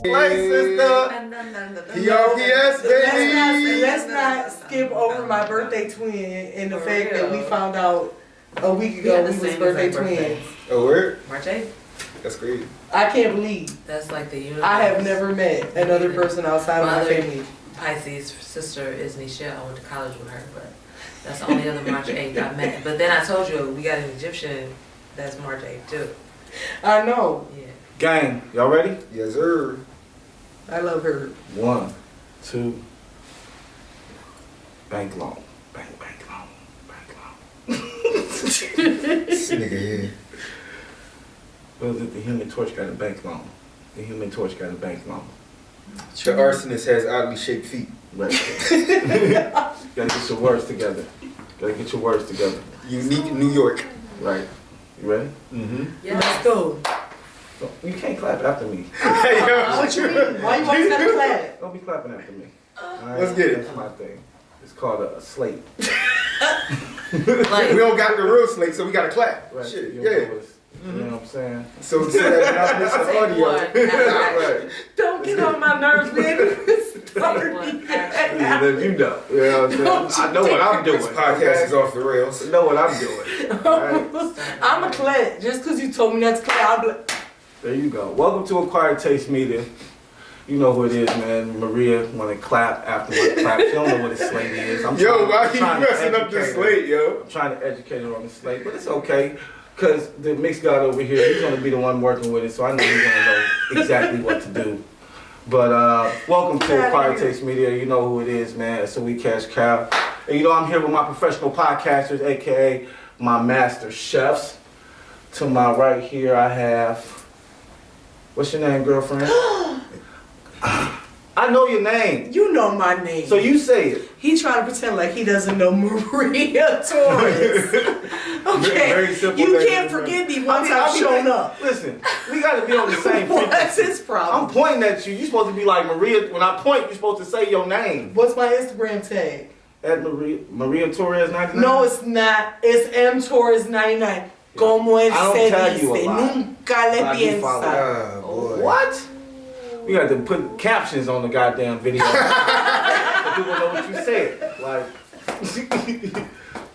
Play, sister. PRPS, baby. Let's not skip over my birthday twin and the fact that we found out a week ago we was birthday twins. Oh, word? March 8th. That's crazy. I can't believe. That's like the universe. I have never met another person outside of my family. Pisces' sister is Nichelle. I went to college with her, but that's the only other March 8th I met. But then I told you we got an Egyptian that's March 8th too. I know. Yeah. Gang, y'all ready? Yes, sir. I love her. 1, 2. Bank loan. Bank loan. This nigga here. What is it? The Human Torch got a bank loan. The Human Torch got a bank loan. The arsonist has oddly shaped feet. Right. Gotta get your words together. Unique New York. Right. You ready? Mm-hmm. Yeah. Let's go. You can't clap after me. What you mean? Why you always gotta clap? Don't be clapping after me. Right? Let's get it. That's my thing. It's called a slate. We don't got the real slate, so we gotta clap. Right. Shit, You yeah. know what I'm saying? So that we're not missing audio. Right. Don't get on my nerves, baby. Yeah, you know. You know what I'm saying? I know what I'm doing. This podcast is off the rails. I know what I'm doing. Right? I'm a clap. Just because you told me not to clap, I'll be like, There you go. Welcome to Acquired Taste Media. You know who it is, man. Maria want to clap after my clap. She don't know what a slate is. Why you messing up the slate, yo? I'm trying to educate her on the slate, but it's okay. Because the mix guy over here, he's going to be the one working with it, so I know he's going to know exactly what to do. But welcome to Acquired Taste Media. You know who it is, man. It's a We Cash Cow. And you know I'm here with my professional podcasters, a.k.a. my master chefs. To my right here, I have... What's your name, girlfriend? I know your name. you know my name. So you say it. He trying to pretend like he doesn't know Maria Torres. Okay, Very simple you thing. can't forget me once I've shown up. Listen, we got to be on the same What's frequency. his problem? I'm pointing at you. You're supposed to be like Maria. When I point, you're supposed to say your name. What's my Instagram tag? At Maria Torres 99. No, it's not. It's M Torres 99. Como él I don't se tag you a dice, lot. nunca le I do follow. piensa. Oh, boy. What? We got to put captions on the goddamn video. So people know what you said. Like,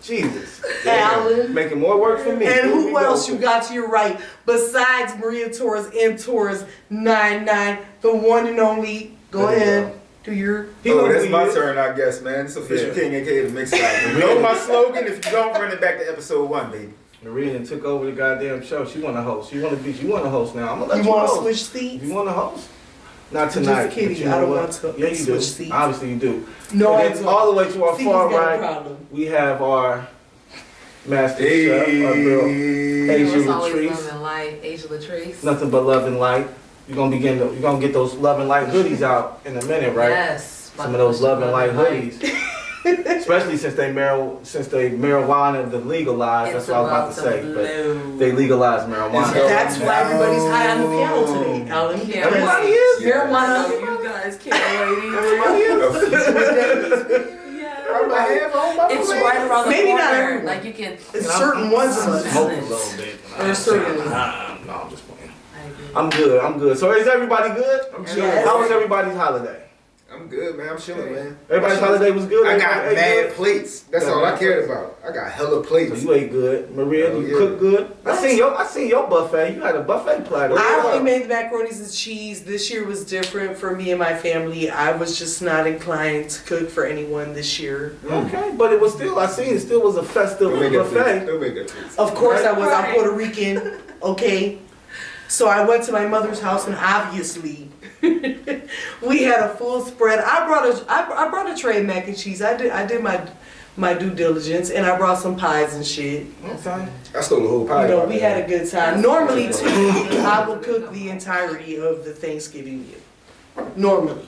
Jesus. Alan. Making more work for me. And Here we who go. else you got to your right besides Maria Torres, M Torres 99, the one and only? Go There you ahead. go. Do your... Oh, that's my turn, I guess, man. It's official King, aka the Mix Guy. You know my slogan? If you don't, run it back to episode 1, baby. Maria done took over the goddamn show. She want to host. You want to host now. I'm gonna let You you want to host. switch seats? You want to host? Not tonight. Just kidding. but you know I don't what? want to Yeah, you do. switch seats. Obviously, you do. No, and I then don't. all the way to our See, far he's got a right, problem. we have our master chef, our girl, Asia It's always Latrice. love and light. Asia Latrice. Nothing but love and light. You're gonna get those love and light hoodies out in a minute, right? Yes. Some of those love and light hoodies. Especially since they marijuana the legalized. That's what I was about to say. But they legalized marijuana. That's why everybody's high on the piano today, Alan. Yeah. Everybody is. Marijuana. You guys can't wait. Everybody is. It's right around the Maybe not corner. everyone. Like you can. It's certain ones of us. Smoke a little bit. Or certain. No, I'm just playing. I agree. I'm good. So is everybody good? I'm Yes. chilling. How was everybody's holiday? I'm good, man. I'm chilling, man. Everybody's holiday was good. I got Everybody ate mad good? plates. That's Got all I mad cared plates. about. I got hella So plates. you ate good. Maria, Oh, you yeah. cooked good. I seen your buffet. You had a buffet platter. I only made the macaronis and cheese. This year was different for me and my family. I was just not inclined to cook for anyone this year. Okay, but it was still. I seen it still was a festive Don't make that face. buffet. Don't make that face. Of course, I was. I'm Right. Puerto Rican. Okay. So I went to my mother's house, and obviously, we had a full spread. I brought a tray of mac and cheese. I did my due diligence, and I brought some pies and shit. Okay. I stole the whole pie. You know, we had a good time. Normally, too, I would cook the entirety of the Thanksgiving meal. Normally.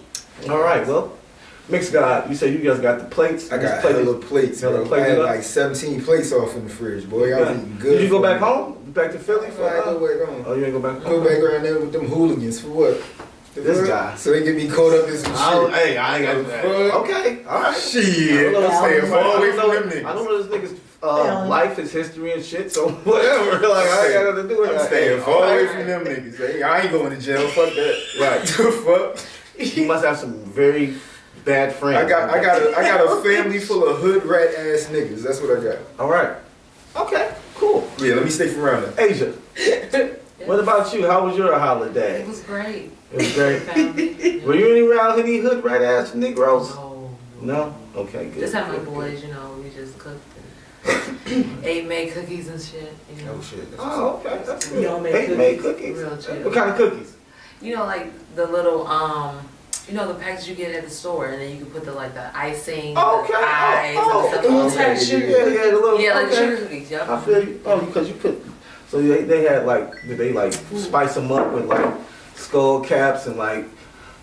All right. Well, mixed guy. You said you guys got the plates. I got Just hella plates, hella bro. I plates had up. like 17 plates off in the fridge, boy. I was eating good. Did you go for back me. home? Back to Philly? I ain't go back home. Oh, you ain't go back home? Go back around there with them hooligans for what? This guy. So he get me caught up in some shit. Hey, I ain't got that. Okay, all right. Shit. I'm staying far away from them niggas. I don't know this nigga's life, his history and shit, so whatever. Like, I ain't got nothing to do with it. I'm staying far away from them niggas. Hey, I ain't going to jail. Fuck that. Right. The fuck? You must have some very bad friends. I got a family full of hood rat ass niggas. That's what I got. All right. Okay, cool. Yeah, let me stay from around there. Asia, what about you? How was your holiday? It was great. It was great. Family. Were you around any hood rat ass Negroes? No. No? Okay, good. Just have my good, boys, good. you know, we just cooked and made cookies and shit, you know. Oh shit. Oh, okay. That's good. Y'all Made cookies. Real chill. What kind of cookies? You know, like the little, you know, the packets you get at the store, and then you can put the Okay. icing, the eyes, Oh, and stuff little on there. type sugar. Yeah, the little. Yeah, like okay. sugar cookies, yep. I feel you. Oh, because you put. So they had like, did they like spice them up with like skull caps and like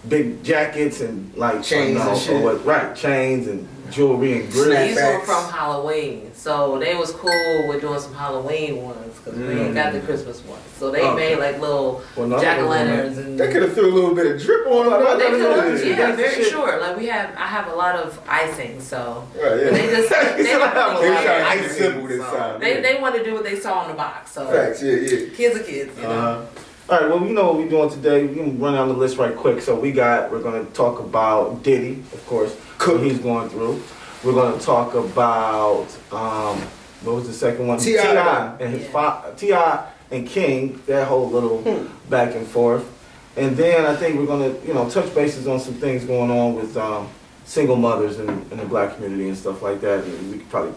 big jackets and like Chains and shit. Right, chains and jewelry and grills. These were Snapbacks. from Halloween, so they was cool with doing some Halloween ones because we ain't got the Christmas ones. So they made like little jack-o'-lanterns and. They could have threw a little bit of drip on them. They could, yeah, That's very shit. sure. Like I have a lot of icing, so Right, yeah. they just He said I have a They lot of trying to be icing, simple this so. time. they want to do what they saw on the box. So Facts, yeah. kids are kids, you know. All right, well, you know what we're doing today. We can run down the list right quick. So we're going to talk about Diddy, of course, what he's going through. We're going to talk about, what was the second one? T.I. and his T.I. and King, that whole little back and forth. And then I think we're going to, touch bases on some things going on with single mothers in the black community and stuff like that. And we could probably,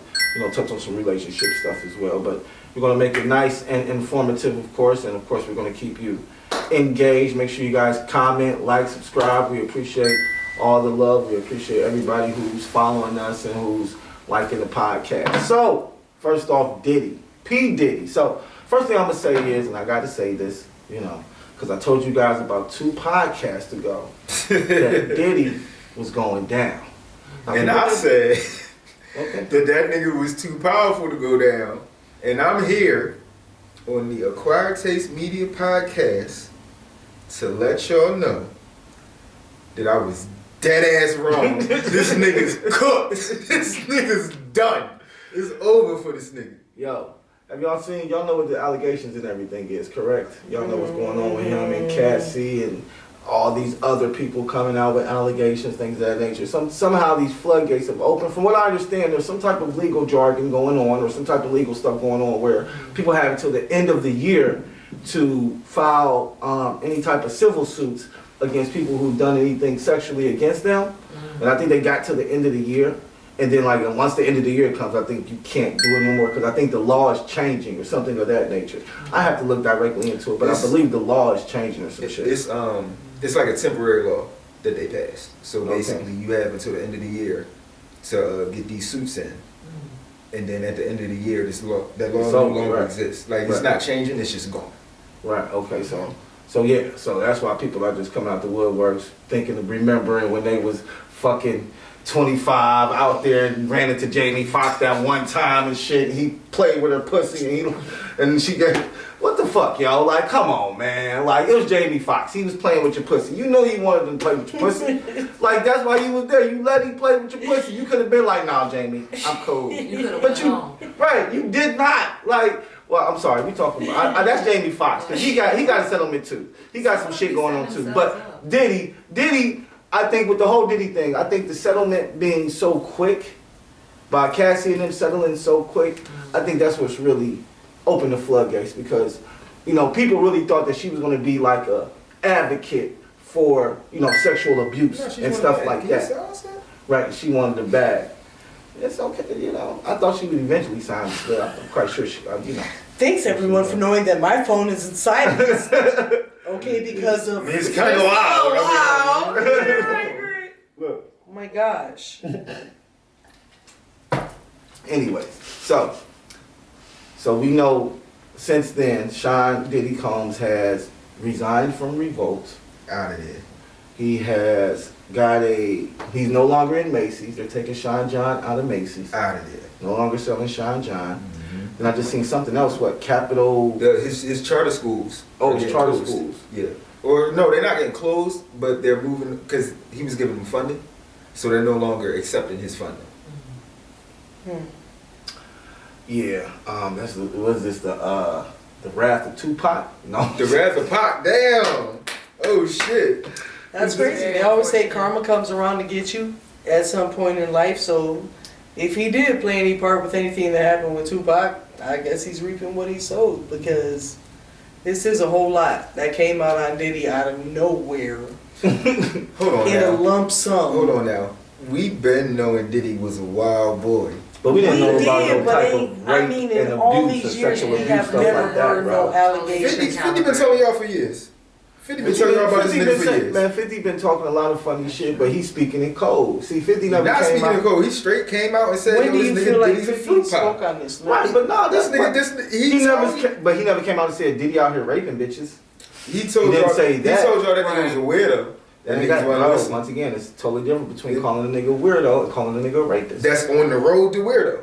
touch on some relationship stuff as well. But we're going to make it nice and informative, of course. And, of course, we're going to keep you engaged. Make sure you guys comment, like, subscribe. We appreciate all the love. We appreciate everybody who's following us and who's liking the podcast. So, first off, Diddy. P. Diddy. So, first thing I'm going to say is, and I got to say this, because I told you guys about 2 podcasts ago that Diddy was going down. Now, And I said okay. that nigga was too powerful to go down. And I'm here on the Acquired Taste Media Podcast to let y'all know that I was dead ass wrong. This nigga's cooked. This nigga's done. It's over for this nigga. Yo, have y'all know what the allegations and everything is, correct? Y'all know what's going on with him and Cassie and all these other people coming out with allegations, things of that nature. Somehow these floodgates have opened. From what I understand, there's some type of legal jargon going on or some type of legal stuff going on where people have until the end of the year to file any type of civil suits against people who've done anything sexually against them. And I think they got to the end of the year. And then once the end of the year comes, I think you can't do it anymore because I think the law is changing or something of that nature. I have to look directly into it, but I believe the law is changing or some shit. It's like a temporary law that they passed. So basically, you have until the end of the year to get these suits in, and then at the end of the year, that law no longer exists. Like it's not changing; it's just gone. Right. Okay. So that's why people are just coming out the woodworks, remembering when they was fucking 25 out there and ran into Jamie Foxx that one time and shit. And he played with her pussy and she got. What the fuck, yo? Like, come on, man. Like, it was Jamie Foxx. He was playing with your pussy. You know you wanted him to play with your pussy. Like, that's why you was there. You let him play with your pussy. You could have been like, nah, Jamie, I'm cool. You could have But went you, home. right, you did not. Like, well, I'm sorry. We talking about, that's Jamie Foxx. Because he got a settlement, too. He got some shit going on, too. But Diddy, I think with the whole Diddy thing, I think the settlement being so quick, by Cassie and them settling so quick, I think that's what's really opened the floodgates because, people really thought that she was going to be like a advocate for, sexual abuse and stuff like that. Right, she wanted the bag. It's okay, I thought she would eventually sign it, but I'm quite sure she, Thanks everyone for knowing that my phone is in silence. Okay, because of It's kind of loud. Look. Oh my gosh. Anyways, so we know since then, Sean Diddy Combs has resigned from Revolt. Out of there. He has he's no longer in Macy's. They're taking Sean John out of Macy's. Out of there. No longer selling Sean John. And I just seen something else, Capital... His charter schools. Oh, his charter schools. Yeah. Or no, they're not getting closed, but they're moving because he was giving them funding, so they're no longer accepting his funding. Yeah, that's was this the Wrath of Tupac? No, The Wrath of Pac. Damn. Oh shit. That's crazy. They always say karma comes around to get you at some point in life. So if he did play any part with anything that happened with Tupac, I guess he's reaping what he sowed, because this is a whole lot that came out on Diddy out of nowhere. Hold on In now. a lump sum. Hold on now. We've been knowing Diddy was a wild boy. but we didn't know about no did, but type of rape in and all abuse these or years, sexual we abuse have stuff never like that, heard no bro. allegations. 50 been telling y'all for years. 50 been telling y'all about this nigga for years. Man, 50 been talking a lot of funny shit, but he's speaking in code. See, 50 never Not came speaking out. of code, he straight came out and said, When yo, do this you nigga feel like Diddy's a 50 fruit spoke pie. on this? Right, but no, This that's nigga, he never came out and said Diddy out here raping bitches. He told He didn't y'all say that. He told y'all that nigga was a weirdo. That And nigga's one of those. once again, it's totally different between calling a nigga weirdo and calling a nigga a rapist. That's on the road to weirdo.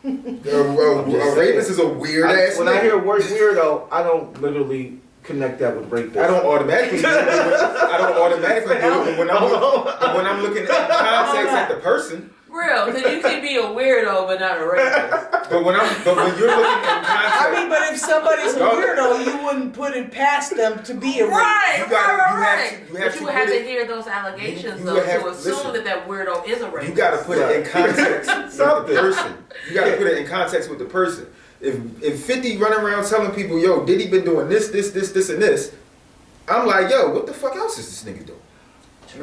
A rapist is a weird ass When nigga. I hear word weirdo, I don't literally connect that with rapist. I don't automatically do it. I don't automatically do it when I'm looking at context at the person. Real, because you can be a weirdo but not a rapist. But when you're looking at context, I mean, but if somebody's a Dog. weirdo, you wouldn't put it past them to be a Right, You gotta- right. you have But to you would have put to it- hear those allegations you though would have- to assume listen. that weirdo is a rapist. you gotta put it in context with the Something. person. You gotta put it in context with the person. If 50 running around telling people, yo, Diddy been doing this, and this, I'm like, yo, what the fuck else is this nigga doing?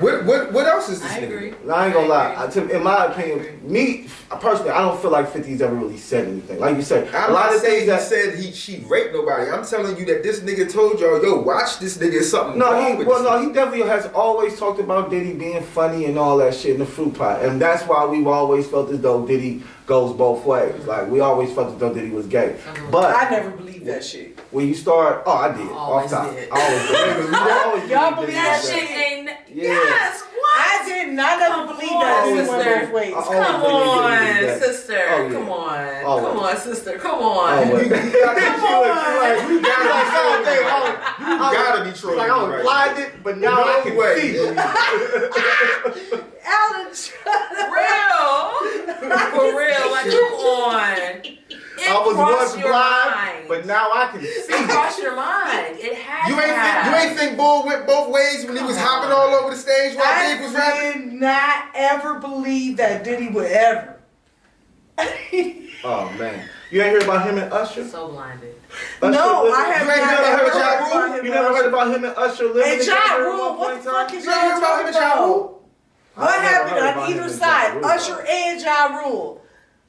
What else is this I nigga agree. doing? I ain't gonna lie. I agree. In my opinion, me personally, I don't feel like 50's ever really said anything. Like you said, I'm a lot not of saying things he that. said she raped nobody. I'm telling you that this nigga told y'all, yo, watch this nigga. It's something No, wrong with this nigga. he definitely has always talked about Diddy being funny and all that shit in the fruit pie, and that's why we've always felt as though Diddy goes both ways. Like we always felt as though Diddy was gay, but I never believed that shit. when you start, I did Always off top. did. I always did. I always Y'all believed believe Diddy That was that shit gay. ain't. Yeah. Yes, what? I didn't. I never believed that on, it went sister. both ways. I Come always believed Diddy was on, gay. sister. Oh, yeah. Come on. Always. Come on, sister. Come on. Always. You gotta You be trolling me. You gotta be trolling Like me I was right blinded, but now I No can way. see. Alan, Real. For real. Like, come on. It I was crossed once your blind, mind. but now I can It see. crossed your mind. It had You to have. ain't think Bull went both ways when he was Come hopping on. all over the stage while I Big was rapping? did not ever believe that Diddy would ever. Oh man, you ain't hear about him and Usher? So blinded. Usher No, living- I have You ain't not never ever heard Ja heard Rule? about him. You never heard about him and Usher living Hey, together Ja at Rule, one what point the in time? fuck is You ain't heard y'all about him talking and Ja about? Rule? What I never happened heard on about him either and Ja side? Rule, Usher though. and Ja Rule.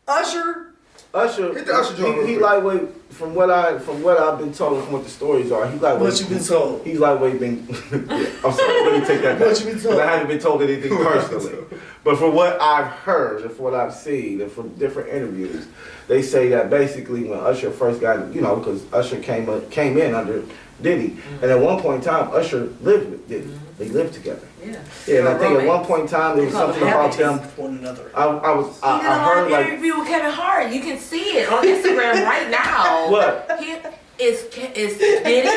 Usher. Usher, Hit the Usher joint real he quick. lightweight. From what I've been told, from what the stories are, he lightweight. What you been told? He's lightweight. Been. Yeah, I'm sorry. Let me take that back. What you been told? 'Cause I haven't been told anything personally. But from what I've heard and from what I've seen and from different interviews, they say that basically when Usher first got, because Usher came in under Diddy, and at one point in time, Usher lived with Diddy. They lived together. Yeah. Yeah, and I think at one point in time there was They call something it about them. With one another. I heard He did a live like interview with Kevin Hart. You can see it on Instagram right now. what? He is Diddy,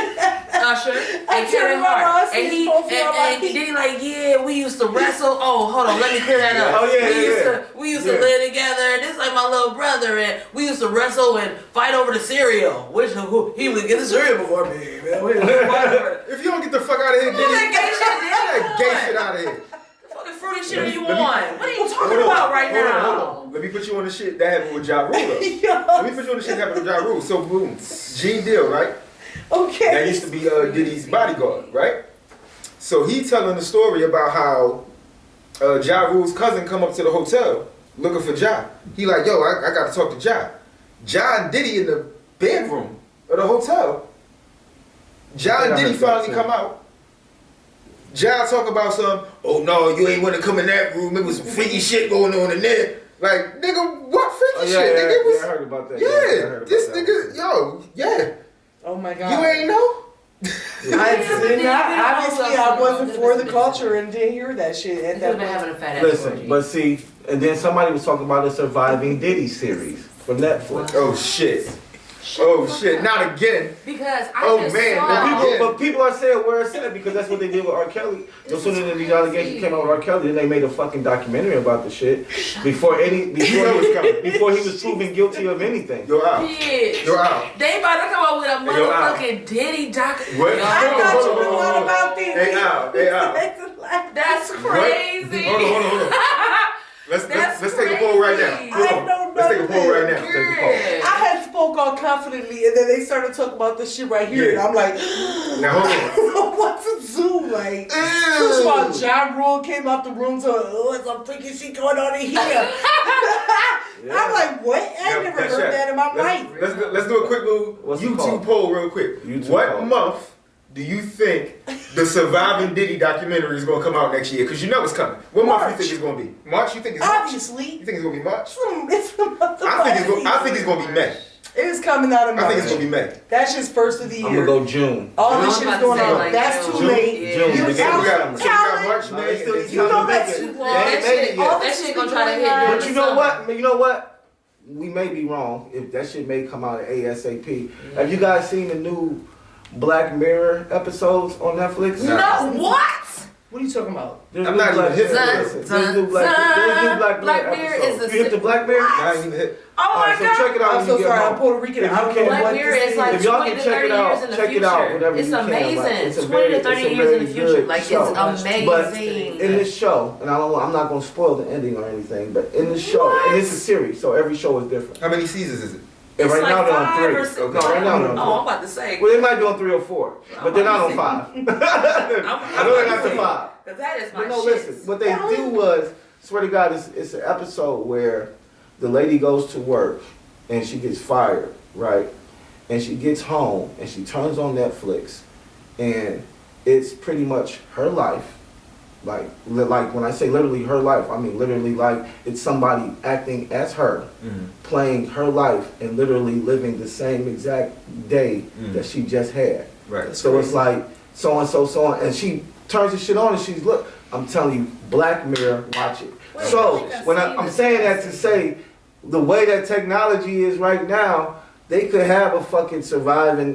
Usher, and can't Kevin remember Hart. us, And it's he both of and y'all. Diddy like, yeah, we used to wrestle. Oh, hold on, let me clear that up. Oh, yeah, we used yeah. to live together. This is like my little brother, and we used to wrestle and fight over the cereal. He would get the cereal before me, man. We would fight over it. If you don't get the fuck out of here, All that gay shit, get that Diddy, gay come shit on. out of here. What fucking fruity shit are you Let me- on? What are you talking Hold on, about right hold on, now? hold on. Let me put you on the shit that happened with Ja Rule. Let me put you on the shit that happened with Ja Rule. So boom, Gene Deal, right? Okay. That used to be Diddy's bodyguard, right? So he telling the story about how Ja Rule's cousin come up to the hotel looking for Ja. He like, yo, I got to talk to Ja. Ja and Diddy in the bedroom of the hotel. Ja and Diddy finally come out. Ja talk about some, oh no, you ain't want to come in that room. It was some freaky shit going on in there. Like, nigga, what freaky shit? Nigga, it was, I heard about that. yeah, I heard about this that. nigga, yo, yeah. Oh my God. You ain't know? I did not. Obviously, I wasn't for the culture and didn't hear that shit at He that could have been point. having a fat ass Listen, orgy. but see, and then somebody was talking about a Surviving Diddy series from Netflix. Oh shit. Oh shit, not again. Because I Oh, just man, saw. But people are saying where it's at because that's what they did with R. Kelly. No sooner than these allegations came out with R. Kelly, then they made a fucking documentary about the shit before he was proven guilty of anything. You're out. Bitch. You're out. They about to come up with a You're out. motherfucking Diddy doc. What? Yo, I thought you knew all about these. They out. They out. That's crazy. Hold on. Let's take a poll right now. Hold on. I don't Let's take a poll right now. know. Take a poll. I had spoke all confidently, and then they started talking about this shit right here, Yeah. and I'm like, Now hold on. I don't know what to do. Like, first of all, Ja Rule came out the room to, I'm thinking she going on in here. I'm like, what? I never heard that in my life. Let's do a quick little What's it YouTube called? poll real quick. YouTube What poll. month do you think the Surviving Diddy documentary is going to come out next year? Because you know it's coming. What month do you think it's going to be? March? You think it's March? Obviously. You think it's going to be March? It's the month of I think it's going to be May. It is coming out of March. I think it's going to be May. That's just first of the year. I'm gonna go June. All this I'm shit's about to going say, on. like, That's June. too late. June. You We So we got talent. March, No, May, they still and need You know time to that's make it. too They long. ain't made it yet. That shit gonna try to hit during But the you know summer. what? You know what? We may be wrong. If that shit may come out ASAP. Have you guys seen the new Black Mirror episodes on Netflix? No. No, what? What are you talking about? There's I'm new not Black even hip to Mirror. this. There's new Black Black Mirror Mirror episodes. is the You hit the Black Mirror? I ain't even hit. Oh my Alright, so god. check it out I'm when so you get sorry. home. I'm Puerto Rican. If I you don't can- know Black what Mirror this is like If y'all 20 can to check 30 it out, years in the check future. it out whenever It's you can. amazing. Like, it's a 20 very- to 30 it's a years in the very future. good Like, show. it's But amazing. in this show, and I'm not gonna spoil the ending or anything, but in this show, What? and it's a series, so every show is different. How many seasons is it? And It's right like now they're on 5 3. or 6. No, right now they're on 3. Oh, I'm about to say. Well, they might be on 3 or 4, but they're not on 5. I know they're not to 5. Because that is my But no, shit. listen. What they do was, swear to God, it's an episode where the lady goes to work and she gets fired, right? And she gets home and she turns on Netflix, and it's pretty much her life. Like when I say literally her life, I mean literally like it's somebody acting as her, playing her life and literally living the same exact day that she just had. Right. So it's like so and so, and she turns the shit on and she's look. I'm telling you, Black Mirror, watch it. Wait, So I think I've when seen I'm this. saying that to say, the way that technology is right now, they could have a fucking surviving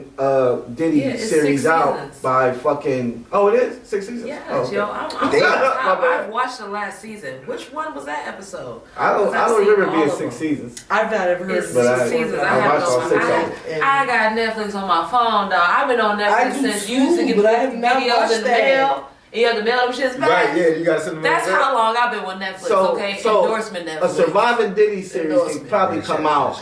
Diddy Yeah, it's series 6 out seasons. by fucking. Oh, it is 6 seasons. Yes, Oh, okay. yo, I'm Damn. I've watched the last season. Which one was that episode? I don't 'Cause I've remember seen it being all of 6 them. seasons. I've not ever heard It's of But 6 I- seasons. I I have watched all no. 6 of them. I got Netflix on my phone, dog. I've been on I Netflix do since too, you used to get but I have not videos watched in the that. mail. And you have to mail them shits back. Right, yeah, you got to send them That's back. how long I've been with Netflix. Okay, endorsement Netflix. a surviving Diddy series can Endorsement. probably come out.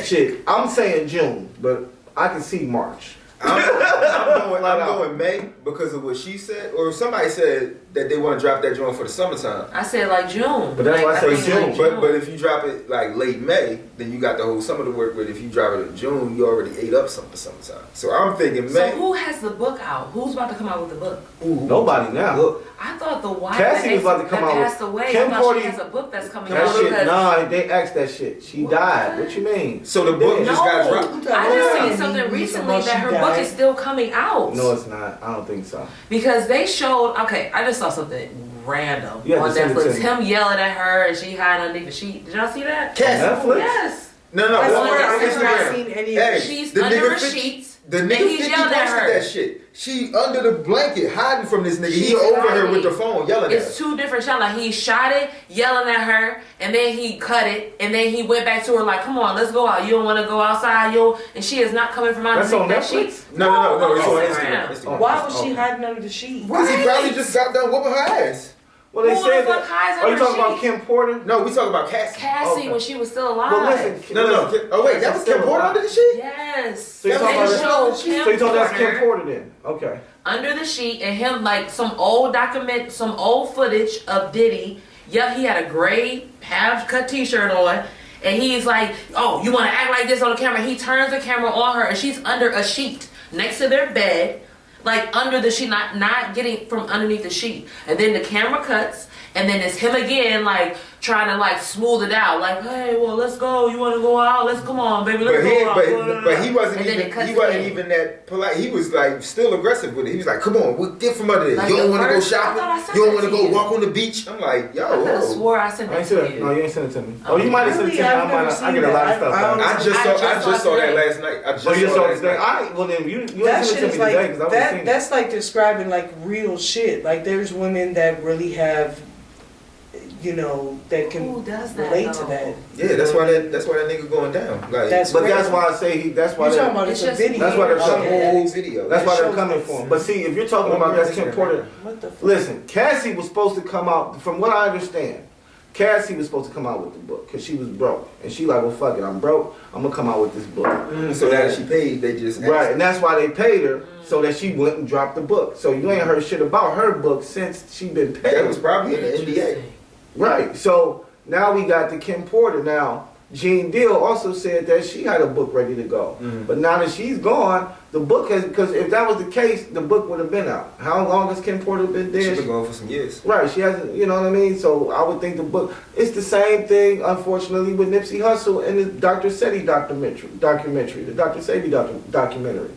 Shit, I'm saying June, but I can see March. I'm going May because of what she said, or somebody said that they want to drop that joint for the summertime. I said like June. But that's why I say think June. like But if you drop it like late May, then you got the whole summer to work with. If you drop it in June, you already ate up some of the summertime. So I'm thinking So May. who has the book out? Who's about to come out with the book? Ooh, Nobody now. Look, I thought the wife Cassie was about to come that out with- passed away. Kim I thought Porty- she has a book that's coming That out shit, because nah, they asked that shit. She What? died. What you mean? so the book No. just got dropped. I just Yeah. seen something Some recently more that her she book died. is still coming out. No, it's not. I don't think so. Because they showed, okay, I just saw something random You have on to send it Netflix. to me. Him yelling at her and she hiding underneath the sheet. Did y'all see that? Cassie. Netflix? Yes. No, I it's swear on I've never Instagram. seen any Hey, of it. She's the under nigga her fit- sheets. The and nigga he's 50 yelling at posted her. that shit. She under the blanket hiding from this nigga. He She's over her hiding. with the phone yelling at her. It's 2 different shots. Like he shot it, yelling at her, and then he cut it, and then he went back to her like, "Come on, let's go out. You don't want to go outside, yo." And she is not coming from That's underneath on that Netflix? sheet. No, it's on Instagram. Instagram. Why was she Okay. hiding under the sheet? Because he probably just got done whooping her ass. Well, they Who said the fuck that. hides Are you under talking about sheets? Kim Porter? No, we talking about Cassie. Cassie Okay. when she was still alive. Well, listen. No. Oh wait, that was Kim Porter under the sheet? Yes. So you That talking was They about Kim showed Porter? Kim So you told that's Kim Porter Porter then? Okay. under the sheet and him like some old footage of Diddy. Yep, he had a gray half-cut T-shirt on, and he's like, "Oh, you want to act like this on the camera?" He turns the camera on her, and she's under a sheet next to their bed, like under the sheet, not getting from underneath the sheet. And then the camera cuts, And then it's him again, like trying to like smooth it out, like, hey, well, let's go. You want to go out? Let's come on, baby. Let's go out. But he wasn't even that polite. He was like still aggressive with it. He was like, come on, we'll get from under there. Like you don't want to go I shopping. You don't want to go walk on the beach. I'm like, yo. I swore I sent it to you. No, you ain't sent it to me. Oh, you might have sent it to me. I get a lot of stuff. I just saw that last night. I just saw that today. All right, well then you That sent it shit to is me today like because I was seeing it. that's like describing like real shit. Like there's women that really have, you know, that can Who does that, relate though? to that. Yeah, that's why that nigga going down. Like, That's But crazy. that's why I say that's why You talking they're, about it's a just- video? that's why they're a whole video. that's why they're shows coming us. for him. But see, if you're talking about that's Kim Porter, What the fuck? listen, Cassie was supposed to come out. From what I understand, Cassie was supposed to come out with the book because she was broke, and she like, well, fuck it, I'm broke. I'm gonna come out with this book. So that she paid, they just Right, and that's why they paid her so that she wouldn't drop the book. So you ain't heard shit about her book since she been paid. That was probably in the NDA. Interesting. Right. So now we got the Kim Porter. Now Jean Deal also said that she had a book ready to go, but now that she's gone, the book has, because if that was the case, the book would have been out. How long has Kim Porter been She's dead? been going for some years. Right. She hasn't. You know what I mean? So I would think the book. It's the same thing, unfortunately, with Nipsey Hussle and the Dr. Sebi documentary, the Dr. Sebi documentary.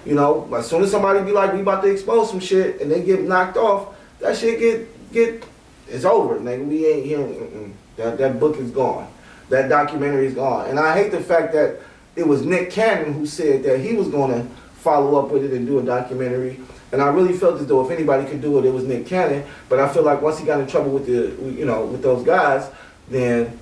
You know, as soon as somebody be like, we about to expose some shit, and they get knocked off, that shit get it's over, nigga. We ain't hearing. That book is gone. That documentary is gone. And I hate the fact that it was Nick Cannon who said that he was going to follow up with it and do a documentary. And I really felt as though if anybody could do it, it was Nick Cannon. But I feel like once he got in trouble with with those guys, then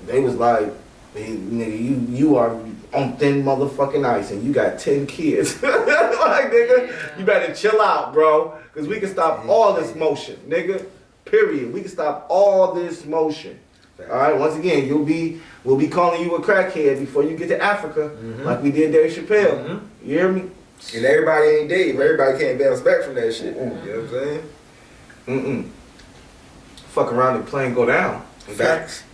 they was like, hey, nigga, you are on thin motherfucking ice and you got 10 kids. Like, nigga, you better chill out, bro. Because we can stop all this motion, nigga. Period. We can stop all this motion. All right. Once again, we'll be calling you a crackhead before you get to Africa, like we did Dave Chappelle. You hear me? And everybody ain't Dave. Everybody can't bounce back from that shit. You know what I'm saying? Fuck around and plane go down. Facts.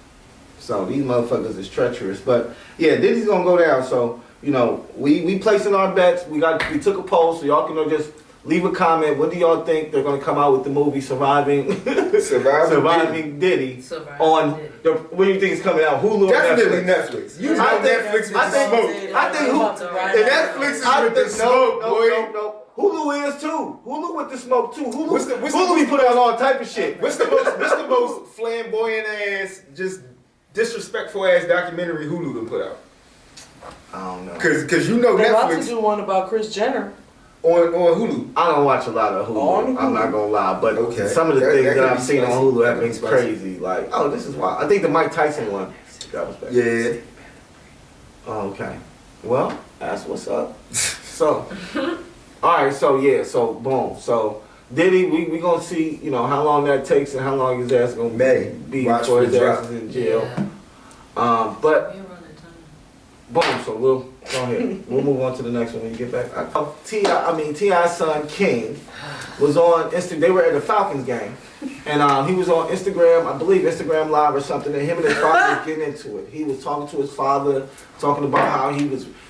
So these motherfuckers is treacherous. But yeah, Diddy's gonna go down. So we placing our bets. We took a poll, so y'all can just leave a comment. What do y'all think they're gonna come out with the movie Surviving Diddy on Diddy. what do you think is coming out? Hulu or Definitely Netflix? Netflix. You know Netflix with the smoke. I think Netflix is with the smoke, boy. No. Hulu is too. Hulu with the smoke too. What's the Hulu be putting out all type of shit. What's the most flamboyant ass, just disrespectful ass documentary Hulu done put out? I don't know. Cause you know They're about to Netflix do one about Kris Jenner. on Hulu. I don't watch a lot of Hulu. On Hulu. I'm not gonna lie, but Okay. some of the That things that could I've be seen on spicy. Hulu That have could been be spicy. crazy. Like, oh, this is wild. I think the Mike Tyson one that was bad. Yeah. Oh, okay. Well, that's what's up. So, all right. So yeah. So boom. So Diddy, we gonna see. How long that takes and how long his ass gonna be Watch before for his the ass drop. is in jail. Yeah. But We're running time. boom. So we'll go ahead. We'll move on to the next one when you get back. T.I.'s son King was on Instagram. They were at the Falcons game, and he was on Instagram. I believe Instagram Live or something. And him and his father was getting into it. He was talking to his father, talking about how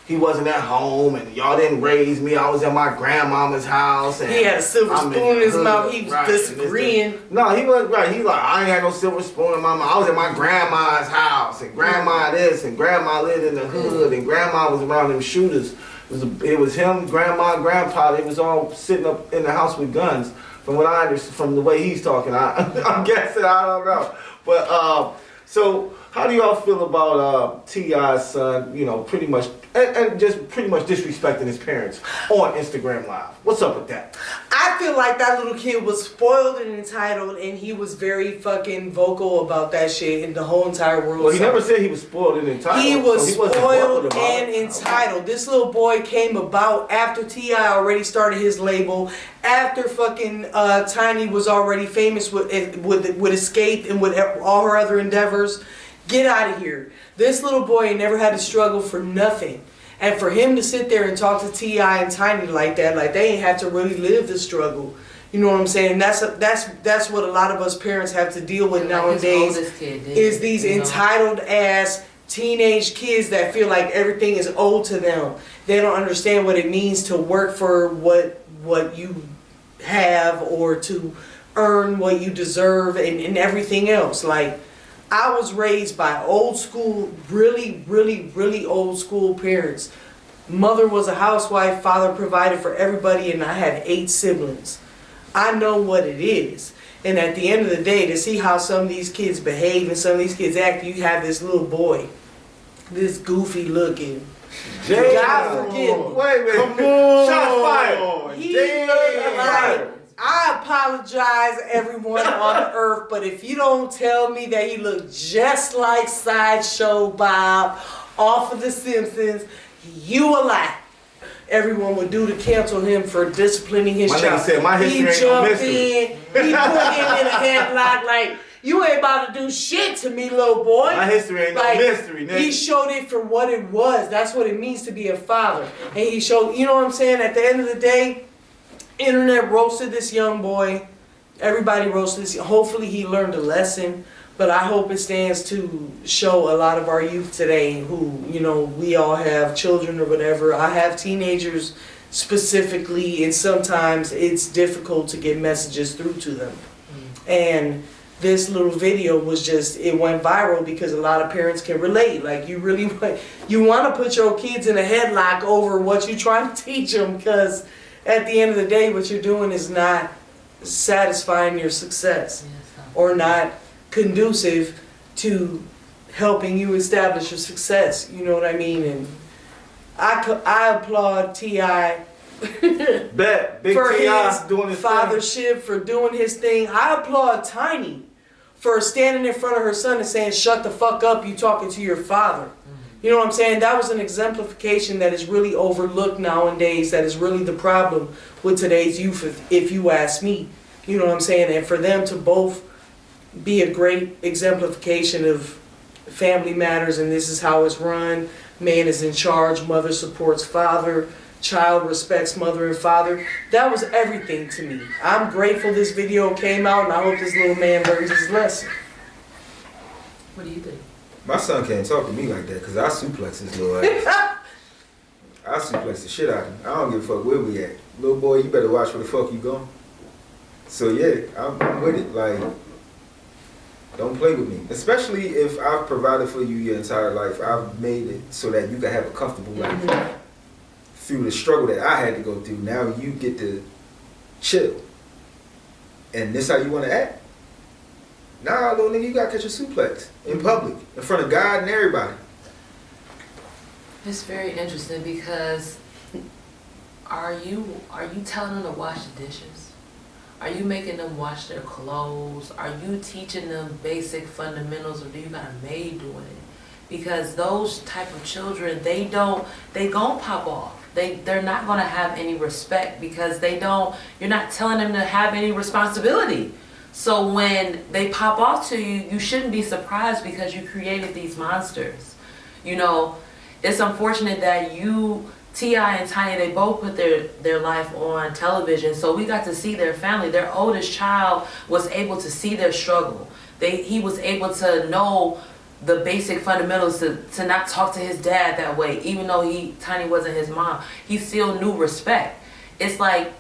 he wasn't at home and y'all didn't raise me. I was at my grandmama's house. And He had a silver I'm spoon in his the mouth. hood, He was right, disagreeing. No, he wasn't right. He like, I ain't had no silver spoon in my mouth. I was at my grandma's house, and grandma this, and grandma lived in the hood, and grandma was around them shooters. It was him, grandma, grandpa. They was all sitting up in the house with guns. From what I understand, from the way he's talking, I'm guessing. I don't know. But so how do y'all feel about T.I.'s son? Pretty much. And just pretty much disrespecting his parents on Instagram Live. What's up with that? I feel like that little kid was spoiled and entitled, and he was very fucking vocal about that shit, and the whole entire world. Well, he never said he was spoiled and entitled. He was so he spoiled wasn't about and it. entitled. This little boy came about after T.I. already started his label, after fucking Tiny was already famous with Escape and with all her other endeavors. Get out of here. This little boy never had to struggle for nothing. And for him to sit there and talk to T.I. and Tiny like that, like they ain't have to really live the struggle. You know what I'm saying? That's what a lot of us parents have to deal with nowadays. Is these entitled ass teenage kids that feel like everything is owed to them. They don't understand what it means to work for what you have or to earn what you deserve and everything else. Like, I was raised by old school, really, really, really old school parents. Mother was a housewife, father provided for everybody, and I had 8 siblings. I know what it is. And at the end of the day, to see how some of these kids behave and some of these kids act, you have this little boy, this goofy looking. God forgive me. Wait a minute. Come on. Shots fired. He Damn. looked like, I apologize everyone on the earth, but if you don't tell me that he looked just like Sideshow Bob off of The Simpsons, you a lie. Everyone would do to cancel him for disciplining his My child. nigga said, my history He ain't no jumped mystery. in, he put him in a headlock like, you ain't about to do shit to me, little boy. My history ain't no mystery, nigga. He showed it for what it was. That's what it means to be a father. And he showed, you know what I'm saying? At the end of the day, internet roasted this young boy. Everybody roasted this. Hopefully he learned a lesson. But I hope it stands to show a lot of our youth today who, you know, we all have children or whatever. I have teenagers specifically, and sometimes it's difficult to get messages through to them. And this little video was just, it went viral because a lot of parents can relate. Like, you really want to put your kids in a headlock over what you're trying to teach them, because at the end of the day, what you're doing is not satisfying your success or not conducive to helping you establish your success. You know what I mean? And I applaud T.I. Bet. Big for T.I. his doing his fathership, for doing his thing. I applaud Tiny for standing in front of her son and saying, shut the fuck up, you talking to your father. You know what I'm saying? That was an exemplification that is really overlooked nowadays, that is really the problem with today's youth, if you ask me. You know what I'm saying? And for them to both be a great exemplification of family matters, and this is how it's run. Man is in charge, mother supports father, child respects mother and father. That was everything to me. I'm grateful this video came out, and I hope this little man learns his lesson. What do you think? My son can't talk to me like that because I suplex his little ass. I suplex the shit out of him. I don't give a fuck where we at. Little boy, you better watch where the fuck you going. So yeah, I'm with it. Like, don't play with me. Especially if I've provided for you your entire life. I've made it so that you can have a comfortable life. Through the struggle that I had to go through, now you get to chill. And this how you want to act? Nah, little nigga, you gotta catch a suplex in public, in front of God and everybody. It's very interesting because are you telling them to wash the dishes? Are you making them wash their clothes? Are you teaching them basic fundamentals, or do you got a maid doing it? Because those type of children, they gon' pop off. They're not gonna have any respect because you're not telling them to have any responsibility. So when they pop off to you, you shouldn't be surprised because you created these monsters. You know, it's unfortunate that T.I. and Tiny, they both put their life on television, so we got to see their family. Their oldest child was able to see their struggle. He was able to know the basic fundamentals to not talk to his dad that way, even though Tiny wasn't his mom. He still knew respect. It's like,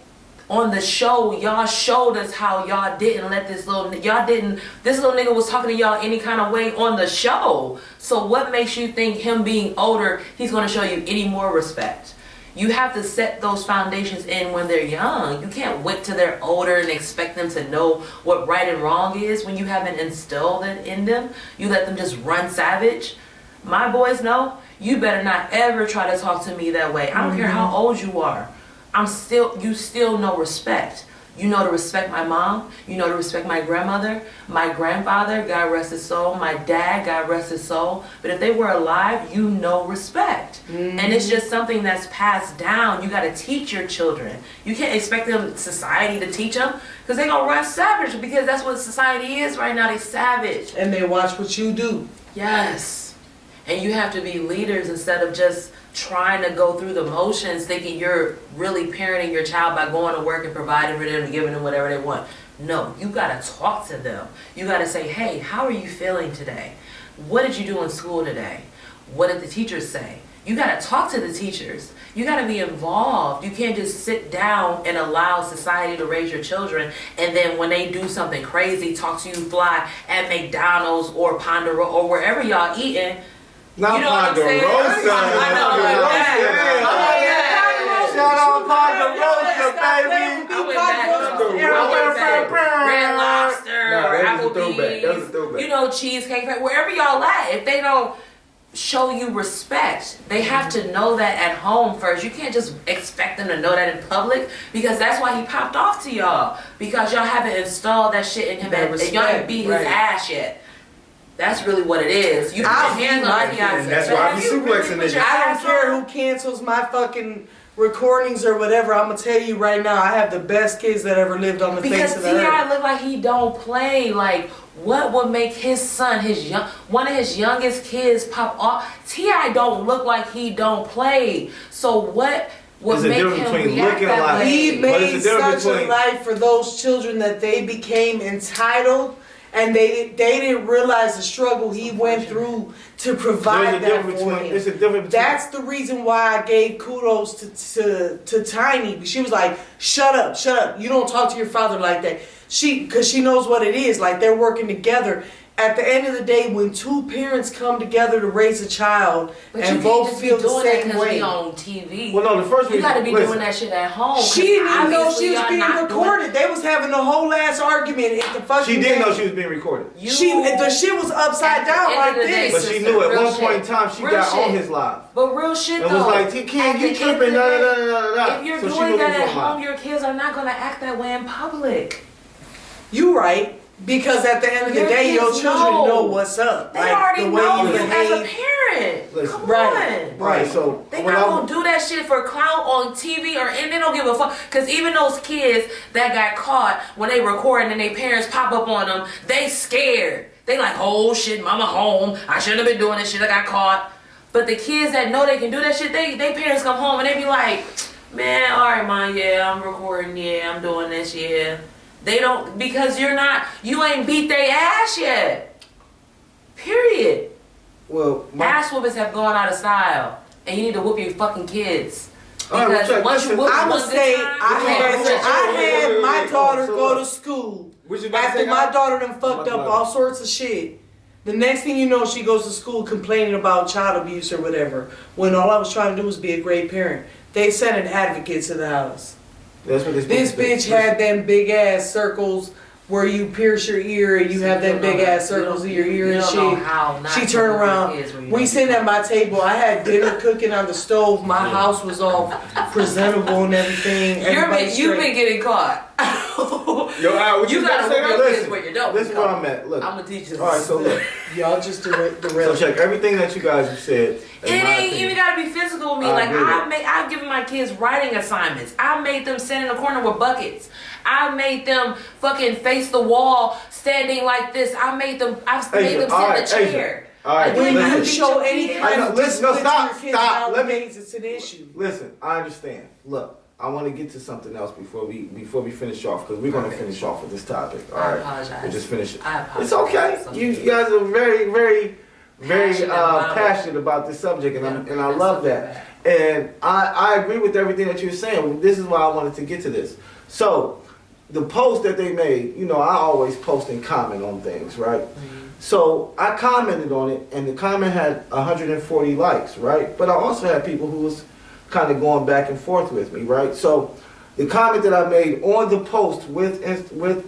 on the show, y'all showed us how y'all didn't let this little nigga was talking to y'all any kind of way on the show. So what makes you think him being older, he's gonna show you any more respect? You have to set those foundations in when they're young. You can't wait till they're older and expect them to know what right and wrong is when you haven't instilled it in them. You let them just run savage. My boys know, you better not ever try to talk to me that way. I don't care how old you are. You still know respect. You know to respect my mom. You know to respect my grandmother, my grandfather, God rest his soul, my dad, God rest his soul. But if they were alive, you know respect. And it's just something that's passed down. You got to teach your children. You can't expect society to teach them because they're going to run savage, because that's what society is right now. They savage. And they watch what you do. Yes. And you have to be leaders instead of just trying to go through the motions thinking you're really parenting your child by going to work and providing for them and giving them whatever they want. No, you got to talk to them. You got to say, hey, how are you feeling today? What did you do in school today? What did the teachers say? You gotta talk to the teachers. You gotta be involved. You can't just sit down and allow society to raise your children, and then when they do something crazy, talk to you fly at McDonald's or Ponderosa or wherever y'all eating. Not you know what I'm saying? Ponderosa. I know. Shout out Ponderosa, baby. I went back. Red Lobster or Applebee's. That was a throwback. You know, Cheesecake Factory, wherever y'all at. If they don't show you respect, they have to know that at home first. You can't just expect them to know that in public, because that's why he popped off to y'all, because y'all haven't installed that shit in him and y'all ain't beat his ass yet. That's really what it is. You put your hands on his ass. And that's why I be suplexing niggas. I don't care who cancels my fucking recordings or whatever. I'm gonna tell you right now, I have the best kids that ever lived on the face of the earth. Because T.I. look like he don't play. Like, what would make his son, one of his youngest kids, pop off? T.I. don't look like he don't play. So what would make him react that way? He made such a life for those children that they became entitled, and they didn't realize the struggle he went through to provide that for him. That's the reason why I gave kudos to Tiny. She was like, shut up. You don't talk to your father like that. Because she knows what it is. Like, they're working together. At the end of the day, when two parents come together to raise a child and both feel the same way. On TV. Well, no, the first you got to be doing that shit at home. She didn't even know she was being recorded. They was having a whole ass argument at the fucking. She didn't know she was being recorded. The shit was upside down like this. But she knew at one point in time she got on his live. But real shit though. It was like, T-Kid, you tripping, If you're doing that at home, your kids are not gonna act that way in public. You right. Because at the end of the day, your children know what's up. They already know you as a parent. Listen, Come on. Right, so they not gonna do that shit for clout on TV and they don't give a fuck. Cause even those kids that got caught when they recording and their parents pop up on them, they scared. They like, oh shit, mama home. I shouldn't have been doing this shit. I got caught. But the kids that know they can do that shit, they parents come home and they be like, man, all right, mom, yeah, I'm recording, yeah, I'm doing this, yeah. They don't, because you ain't beat their ass yet. Period. Well, ass whoopers have gone out of style, and you need to whoop your fucking kids. Because once you whoop I would say I had my daughter go to school after my daughter done fucked up all sorts of shit. The next thing you know, she goes to school complaining about child abuse or whatever, when all I was trying to do was be a great parent. They sent an advocate to the house. That's what this bitch had them big ass circles where you pierce your ear and you have them big ass circles in your ear and shit. She turned around. We sitting at my table. I had dinner cooking on the stove. My house was all presentable and everything. You've been getting caught. Yo, what you gotta say your kids where you don't. This is where I'm at. Look, I'm gonna teach you. All right, so look, y'all just the real. So check everything that you guys have said. It ain't even gotta be physical with me. I've given my kids writing assignments. I made them stand in the corner with buckets. I made them fucking face the wall, standing like this. I made them sit in a chair. All right, when you show any kind of stop. Let me. It's an issue. Listen, I understand. Look, I want to get to something else before we finish off, because we're gonna finish off with this topic. All right, I apologize. We'll just finish it. I apologize. It's okay. You guys are very, very, very passionate about this subject, and I love that. And I agree with everything that you're saying. This is why I wanted to get to this. So, the post that they made, I always post and comment on things, right? Mm-hmm. So I commented on it, and the comment had 140 likes, right? But I also had people who was kind of going back and forth with me, right? So the comment that I made on the post with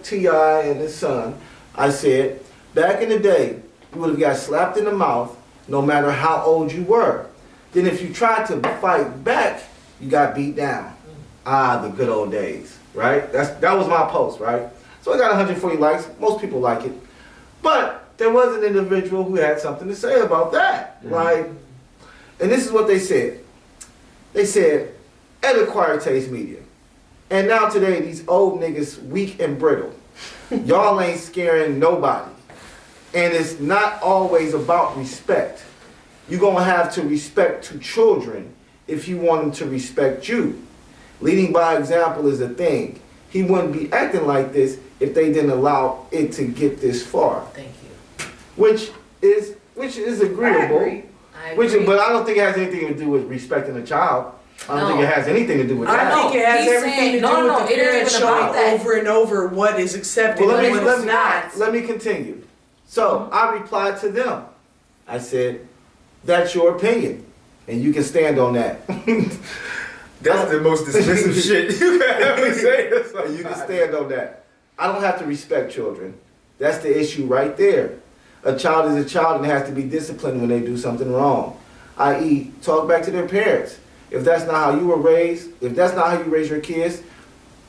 T.I. and his son, I said, back in the day, you would have got slapped in the mouth no matter how old you were. Then if you tried to fight back, you got beat down. The good old days, right? That was my post, right? So I got 140 likes. Most people like it. But there was an individual who had something to say about that, right? And this is what they said. They said, "Ed acquired taste media. And now today, these old niggas weak and brittle. Y'all ain't scaring nobody. And it's not always about respect. You're going to have to respect to children if you want them to respect you. Leading by example is a thing. He wouldn't be acting like this if they didn't allow it to get this far." Thank you. Which is agreeable. But I don't think it has anything to do with respecting a child. I don't think it has anything to do with that. I think it has everything to do with the parents showing over and over what is accepted and what is not. Let me continue. So I replied to them. I said, "That's your opinion, and you can stand on that." That's the most dismissive shit you can ever say to somebody. You can stand on that. I don't have to respect children. That's the issue right there. A child is a child and has to be disciplined when they do something wrong. I.e., talk back to their parents. If that's not how you were raised, if that's not how you raise your kids,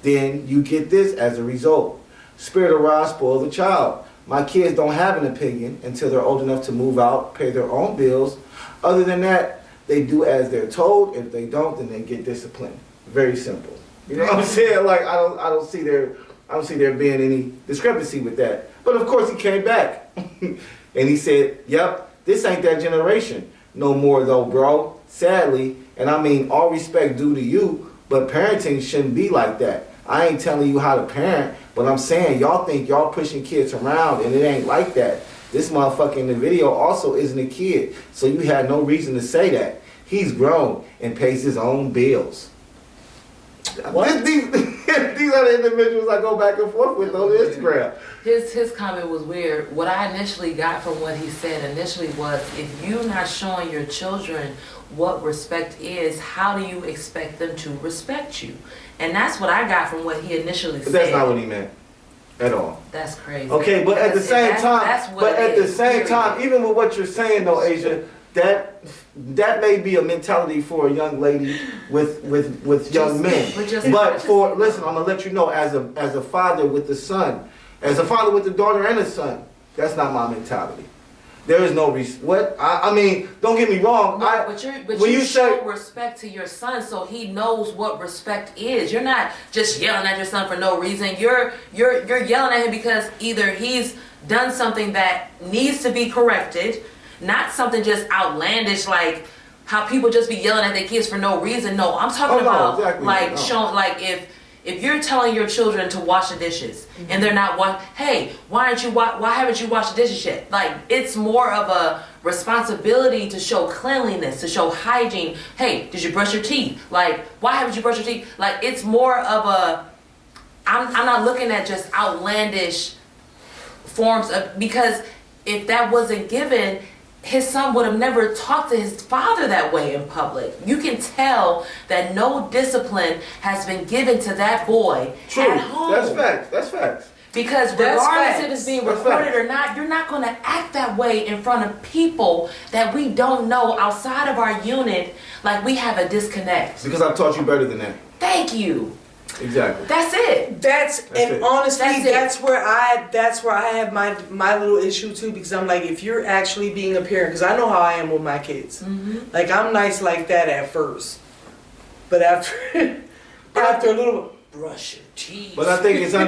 then you get this as a result. Spirit of Ra spoil the child. My kids don't have an opinion until they're old enough to move out, pay their own bills. Other than that, they do as they're told. If they don't, then they get disciplined. Very simple. You know what I'm saying? Like I don't see there being any discrepancy with that. But of course he came back and he said, "Yep, this ain't that generation no more though, bro. Sadly, and I mean all respect due to you, but parenting shouldn't be like that. I ain't telling you how to parent, but I'm saying y'all think y'all pushing kids around and it ain't like that. This motherfucker in the video also isn't a kid, so you had no reason to say that. He's grown and pays his own bills." These are the individuals I go back and forth with on Instagram. His comment was weird. What I initially got from what he said initially was, if you're not showing your children what respect is, how do you expect them to respect you? And that's what I got from what he initially said. But that's not what he meant at all. That's crazy. Okay, but at the same time, even with what you're saying though, Asia, that may be a mentality for a young lady with young men. But listen, I'm gonna let you know, as a father with the son, as a father with the daughter and a son, that's not my mentality. There is no I mean, don't get me wrong. No, but you show respect to your son so he knows what respect is. You're not just yelling at your son for no reason. You're yelling at him because either he's done something that needs to be corrected, not something just outlandish like how people just be yelling at their kids for no reason. No, I'm talking about showing, like if you're telling your children to wash the dishes and they're not hey, why haven't you washed the dishes yet? Like, it's more of a responsibility to show cleanliness, to show hygiene. Hey, did you brush your teeth? Like, why haven't you brushed your teeth? Like, it's more of I'm not looking at just outlandish forms of, because if that wasn't given, his son would have never talked to his father that way in public. You can tell that no discipline has been given to that boy at home. That's facts. Because regardless if it's being recorded or not, you're not going to act that way in front of people that we don't know outside of our unit. Like, we have a disconnect. Because I've taught you better than that. Thank you. Exactly. That's it. Honestly, that's where I have my little issue too, because I'm like, if you're actually being a parent, because I know how I am with my kids. Mm-hmm. Like, I'm nice like that at first, but after a little, brush your teeth. But I think it's you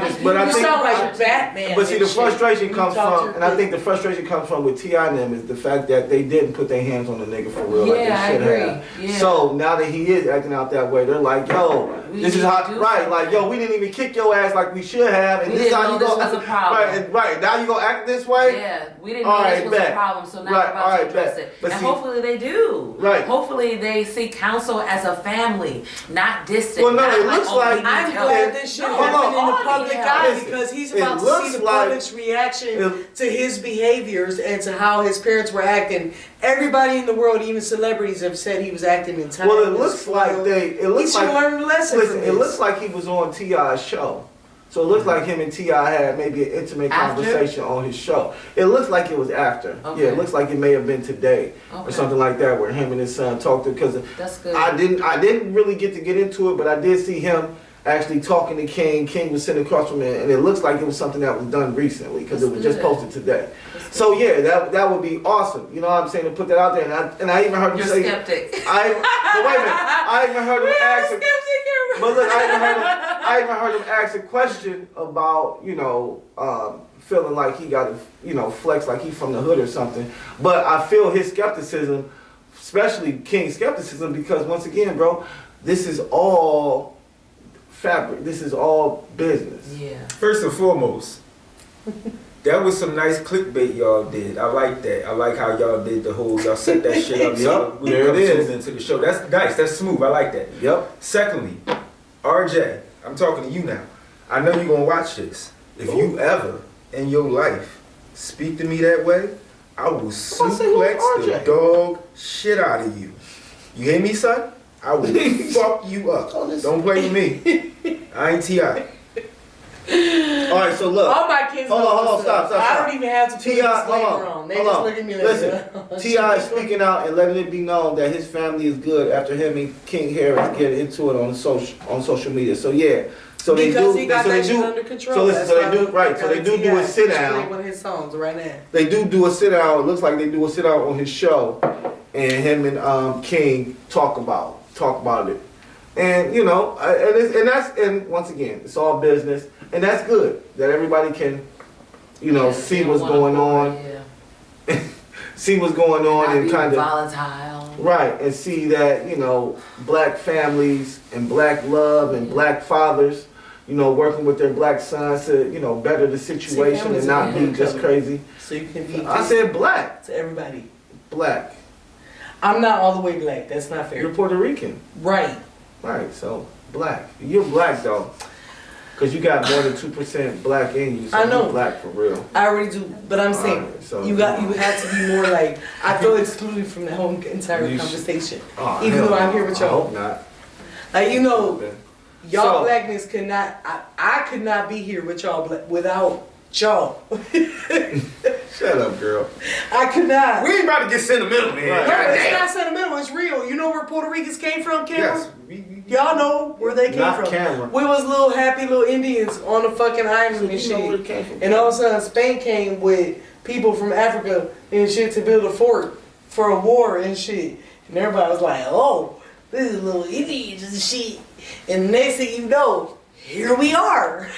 sound like Batman. But see, the frustration comes from, and I think the frustration comes from with T.I. and them, is the fact that they didn't put their hands on the nigga for real like they should have. Yeah. So now that he is acting out that way, they're like, yo, this is how, right? Like, yo, we didn't even kick your ass like we should have, and this is how you go. This was a problem. Right. Now you gonna act this way? Yeah, we didn't know this was a problem, so now we're about to address it. And hopefully they do. Right. Hopefully they see counsel as a family, not distant. Well, no, it looks like I'm glad this shit happened in the public eye, because he's about to see the public's reaction to his behaviors and to how his parents were acting. Everybody in the world, even celebrities, have said he was acting in time. Well, it looks like he should learn a lesson. Listen, it looks like he was on T.I.'s show. So it looks like him and T.I. had maybe an intimate conversation on his show. It looks like it was after. Okay. Yeah, it looks like it may have been today or something like that, where him and his son talked to. Because that's good. I didn't really get into it, but I did see him actually talking to King. King was sitting across from him, and it looks like it was something that was done recently, because it was just posted today. So yeah, that would be awesome. You know what I'm saying, to put that out there. And I even heard him say, skeptic. But wait a minute, I even heard him ask. But look, I even heard him ask a question about, feeling like he got to, flex like he's from the hood or something. But I feel his skepticism, especially King's skepticism, because once again, bro, this is all fabric. This is all business. Yeah. First and foremost, That was some nice clickbait y'all did. I like that. I like how y'all did y'all set that shit up. So we there it is. into the show. That's nice. That's smooth. I like that. Yep. Secondly, RJ, I'm talking to you now. I know you're gonna watch this. If you ever in your life speak to me that way, I will suplex the dog shit out of you. You hear me, son? I will fuck you up. Don't play with me. I ain't T.I. All right, so look. All my kids hold on, stop. I don't even have to put T.I., a disclaimer on. They just look at me like, listen, T.I. is speaking out and letting it be known that his family is good after him and King Harris get into it on social media. So yeah. So because they do, he got so that they shit do, under control. So listen, so they do, right, so they do a sit down. One of his songs right now. They do a sit down. It looks like they do a sit down on his show, and him and King talk about it. And you know, and once again, it's all business, and that's good that everybody can, you know, see what's going on, see what's going on, and kind of volatile, right, and see that, you know, black families and black love and black fathers, you know, working with their black sons to, you know, better the situation and not be just crazy. So you can be. I said black to everybody. Black. I'm not all the way black. That's not fair. You're Puerto Rican. Right. Right, so black. You're black though, because you got more than 2% black in you. So I know. You're black for real. I already do, but I'm saying so you have to be more like. I feel excluded from the whole entire conversation, even though I'm here with y'all. I hope not. Like you know, y'all So- blackness could not. I could not be here with y'all without y'all. Shut up, girl. I could not. We ain't about to get sentimental, man. Right. No, it's not sentimental. It's real. You know where Puerto Ricans came from, Cameron? Yes. Y'all know where they came Not from. Cameron. We was little happy little Indians on the fucking island and You know where it shit. came from. And all of a sudden Spain came with people from Africa and shit to build a fort for a war and shit. And everybody was like, oh, this is little Indians and shit. And the next thing you know, here we are.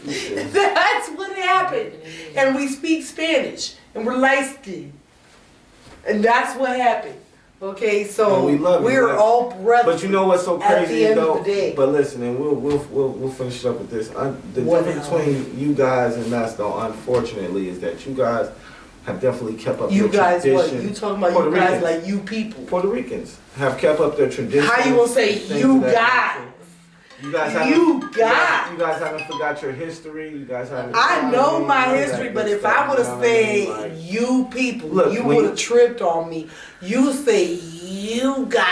That's what happened. And we speak Spanish. And we're light skinned. And that's what happened. Okay, so And we love you, we're but- all brothers. But you know what's so at crazy the end though? of the day. But listen, and we'll finish up with this. The What difference now? between you guys and us, though, unfortunately, is that you guys have definitely kept up You their guys what? tradition. You talking about Puerto you guys Ricans. like you people. Puerto Ricans have kept up their tradition. How you gonna say you guys? You guys haven't forgot your history. You guys haven't. I know my all that history, good but if stuff, I would you have know what I mean? said Like, you people, Look, you when would you- have tripped on me. You say you guys.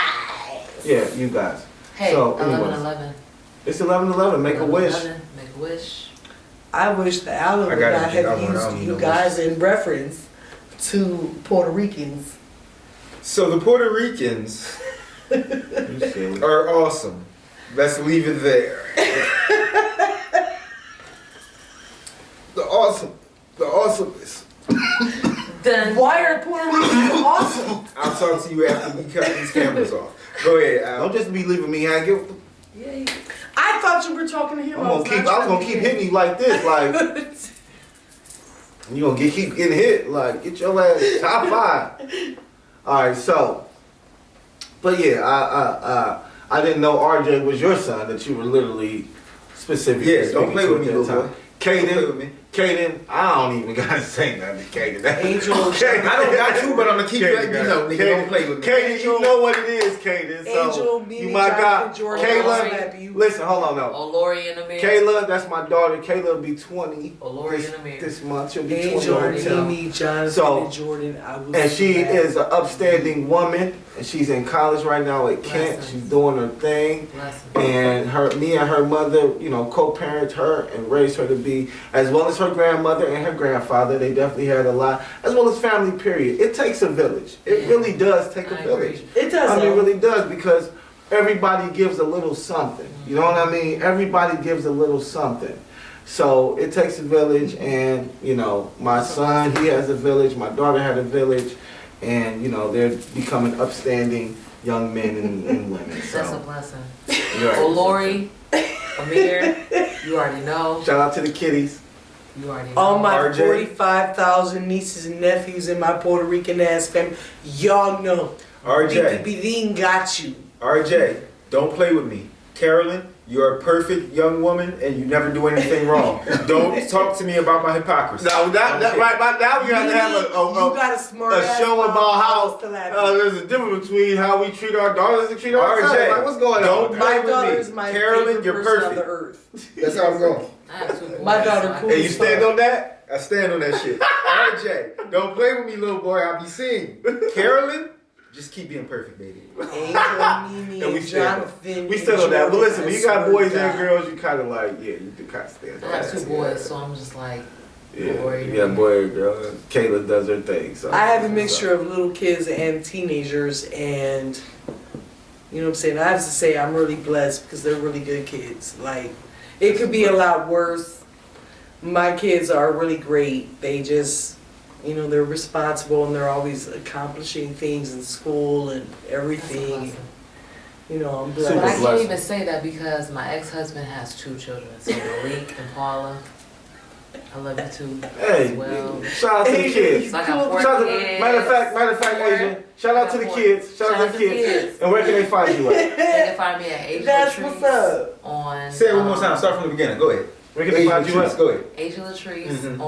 yeah, you guys. Hey, So, anyways. 11/11. It's 11/11. Make a wish. 11/11, Make a wish. I wish the album I would gotta not think I have don't used need you no guys in reference to Puerto Ricans. So the Puerto Ricans You see. are awesome. Let's leave it there. The awesomeness. Done. Why are Puerto Ricans awesome? I'll talk to you after we cut these cameras off. Go ahead, Al. Don't just be leaving me hanging. Yeah. I thought you were talking to him. I was gonna keep hitting you like this, like you gonna keep getting hit, like get your ass top 5. All right, so, but yeah, I didn't know RJ was your son. That you were literally specifically. Yeah, don't speaking play to with at me, that little time. boy. Don't play with me. Caden, I don't even gotta say nothing to Caden. Angel. Okay, I don't got you, but I'm gonna keep you. You know, nigga, don't play with me. Caden, you know what it is, Caden. So Angel, Mimi, you my guy. Jonathan, Jordan, Kayla, listen, hold on, no. Lori in the mirror. Kayla, that's my daughter. Kayla will be 20 Lori in the mirror. this month. She'll be 20 Angel, on the town. Mimi, Jonathan, So- and Jordan. I was And she mad. is an upstanding woman, and she's in college right now at Kent. Blessings. She's doing her thing, Blessings. and me and her mother, you know, co-parent her and raised her to be, as well as her grandmother and her grandfather. They definitely had a lot, as well as family. Period. It takes a village. It really does take a I village. agree. It does. I mean, though. it really does, because everybody gives a little something. You know what I mean? Everybody gives a little something. So it takes a village, and you know, my son, he has a village. My daughter had a village, and you know, they're becoming upstanding young men and women. That's a So, blessing. you're right. Lori, Amir, you already know. Shout out to the kiddies. You already know. All my RJ. 45,000 nieces and nephews in my Puerto Rican ass family, y'all know. RJ, BPBD got you. RJ, don't play with me. Carolyn, you're a perfect young woman and you never do anything wrong. Don't talk to me about my hypocrisy. No, that right now we have to have a show about how there's a difference between how we treat our daughters and treat our sons. Like, what's going on? My daughter's my Carolyn, favorite you're person perfect. on the earth. That's how I'm going. I have 2 boys. My daughter cool. And you stand on that? I stand on that shit. RJ, don't play with me, little boy. I'll be seeing. Carolyn, just keep being perfect, baby. Angel, Mimi, And we stand Jonathan. We stand on that. But listen, when you got boys and girls. girls, you kind of like, yeah, you can kind of stand on I that. have 2 boys, so I'm just like, Yeah, worried. you got boy and girl. Kayla does her thing. So I have a mixture of little kids and teenagers, and you know what I'm saying? I have to say I'm really blessed because they're really good kids. Like, it could be a lot worse. My kids are really great. They just, you know, they're responsible and they're always accomplishing things in school and everything. You know, I'm blessed. But I Super can't blessed. even say that because my ex-husband has 2 children. So Malik and Paula, I love you too Hey, as well. shout out to the kids. So I got 4 Shout out kids. matter of fact, Asian. Shout out to the kids. Shout out to the kids. And where can they find you at? They can find me at Asia That's Latrice what's up. on. Say it one more time. Start from the beginning. Go ahead. Where can they find you at? Go ahead. Asia Latrice Mhm.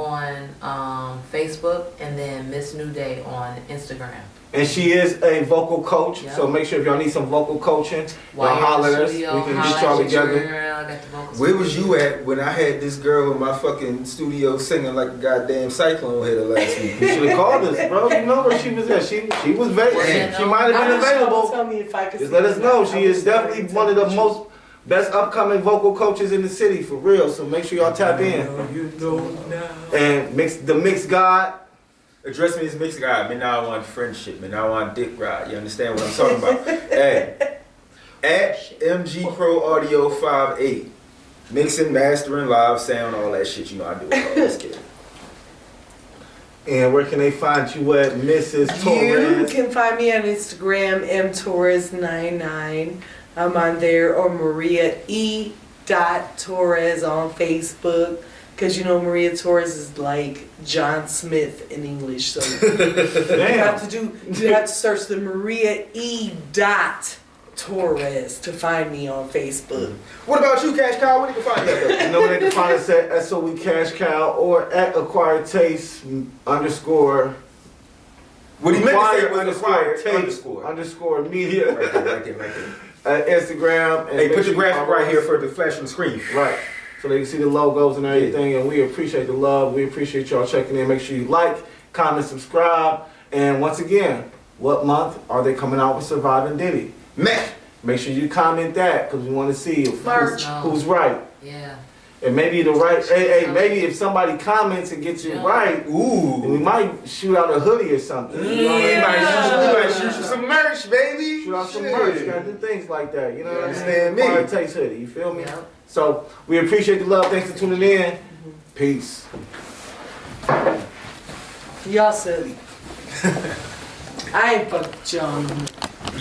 on Facebook, and then Miss New Day on Instagram. And she is a vocal coach, Yeah. so make sure if y'all need some vocal coaching, y'all While holler you're at in us. the We studio, can holla get y'all at your together. girl, I got the vocals. Where was you at when I had this girl in my fucking studio singing like a goddamn cyclone hitter last week? You should have called us, bro. You know where she was at. She was Yeah, She might have been available. Tell me if I could Just see let us know. that. She is definitely one of the most best upcoming vocal coaches in the city, for real. So make sure y'all tap in. You don't know. And the Mix God. Address me as mixed guy. Man, now I want friendship. Man, now I want dick ride. You understand what I'm talking about? Hey, at MG Pro Audio 58, mixing, mastering, live sound, all that shit. You know I do it all. Let's get it. And where can they find you at, Mrs. You Torres? can find me on Instagram, mtorres99. I'm on there, or Maria E. Torres on Facebook. Because you know Maria Torres is like John Smith in English, so you have to search the Maria E. Torres to find me on Facebook. What about you, Cash Cow? Where they can find you at? You know where they can find us at SOE Cash Cow or at Acquired Taste _ What he meant to say was Acquired acquired Taste underscore. _ media Right there. at Instagram. And Hey, make put sure your you graphic follow right us. here for the flash on the screen. Right. So they can see the logos and everything, and we appreciate the love. We appreciate y'all checking in. Make sure you like, comment, subscribe. And once again, what month are they coming out with Surviving Diddy? Man, Make sure you comment that because we want to see if March. who's right. Yeah. And maybe the right, maybe if somebody comments and gets it right, then we ooh. might shoot out a hoodie or something. You know what I mean? We might shoot you some merch, baby. Shoot out some Shit. merch. You gotta do things like that. You know what I mean? understand me. Acquired Taste hoodie. You feel me? Yep. So we appreciate the love. Thanks for tuning in. Peace. Y'all silly. I ain't fucked John.